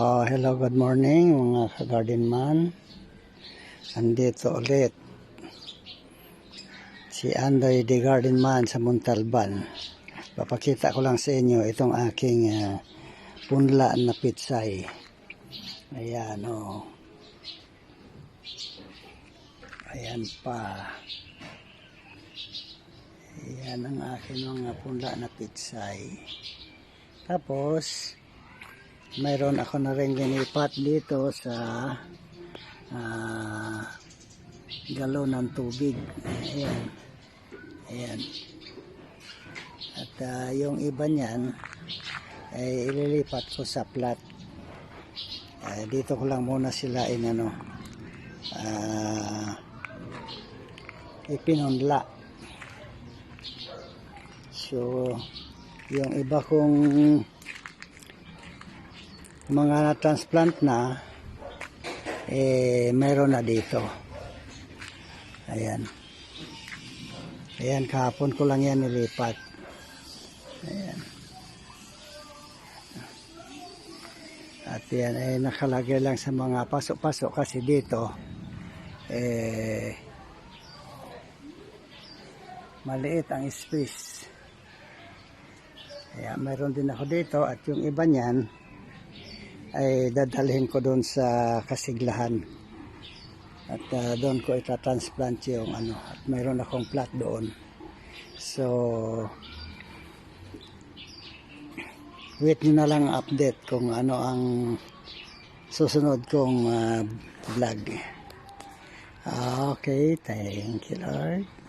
Hello, good morning mga ka-garden man. Andito ulit si Andoy the Garden Man sa Montalban. Papakita ko lang sa inyo itong aking punla na pitsay. Ayan Ayan pa. Ayan ang aking mga punla na pitsay. Tapos mayroon ako na rin ginipat dito sa galon ng tubig. Ayan. At yung iba niyan ay ililipat ko sa plat. Dito ko lang muna sila ipinunla. So yung iba kong mga na-transplant na mayroon na dito. Ayan kahapon ko lang yan nilipat. Ayan. At yan ay nakalagay lang sa mga pasok-pasok kasi dito maliit ang space. Ayan, mayroon din ako dito at yung iba niyan ay dadalhin ko doon sa Kasiglahan at doon ko itatransplant yung at mayroon akong plot doon. So wait nyo na lang update kung ano ang susunod kong vlog. Okay, thank you Lord.